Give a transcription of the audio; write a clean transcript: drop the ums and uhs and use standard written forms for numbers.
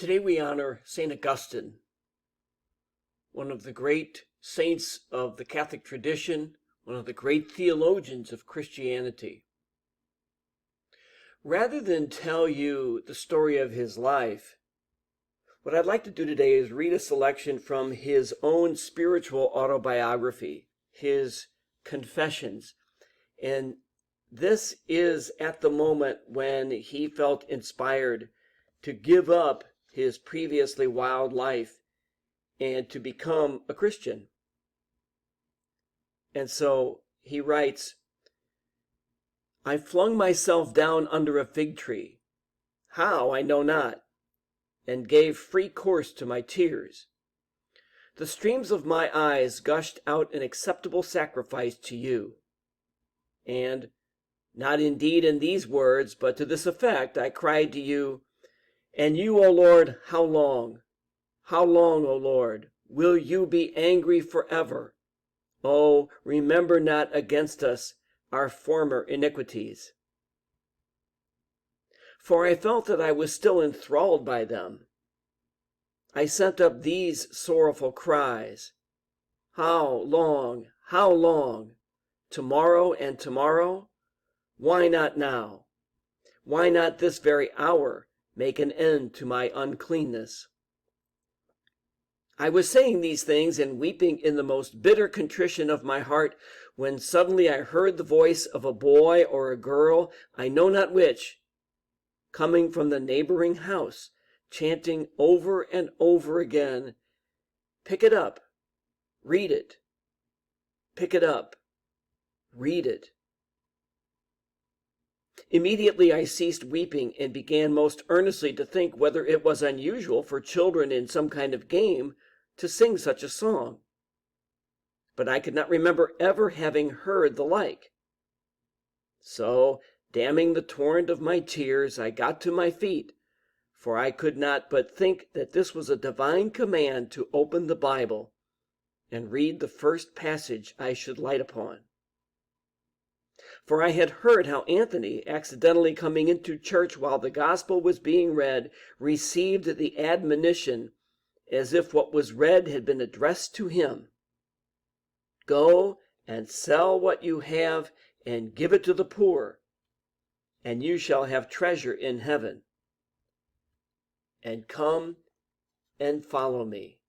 Today we honor St. Augustine, one of the great saints of the Catholic tradition, one of the great theologians of Christianity. Rather than tell you the story of his life, what I'd like to do today is read a selection from his own spiritual autobiography, his Confessions. And this is at the moment when he felt inspired to give up his previously wild life and to become a Christian. And so he writes, "I flung myself down under a fig tree, how I know not, and gave free course to my tears. The streams of my eyes gushed out an acceptable sacrifice to you. And, not indeed in these words, but to this effect, I cried to you, 'And you, O Lord, how long? How long, O Lord, will you be angry forever? Oh, remember not against us our former iniquities.' For I felt that I was still enthralled by them. I sent up these sorrowful cries, 'How long? How long? Tomorrow and tomorrow? Why not now? Why not this very hour make an end to my uncleanness?' I was saying these things and weeping in the most bitter contrition of my heart, when suddenly I heard the voice of a boy or a girl, I know not which, coming from the neighboring house, chanting over and over again, 'Pick it up, read it. Pick it up, read it.' Immediately I ceased weeping and began most earnestly to think whether it was unusual for children in some kind of game to sing such a song. But I could not remember ever having heard the like. So, damming the torrent of my tears, I got to my feet, for I could not but think that this was a divine command to open the Bible and read the first passage I should light upon. For I had heard how Anthony, accidentally coming into church while the gospel was being read, received the admonition as if what was read had been addressed to him. 'Go and sell what you have and give it to the poor, and you shall have treasure in heaven. And come and follow me.'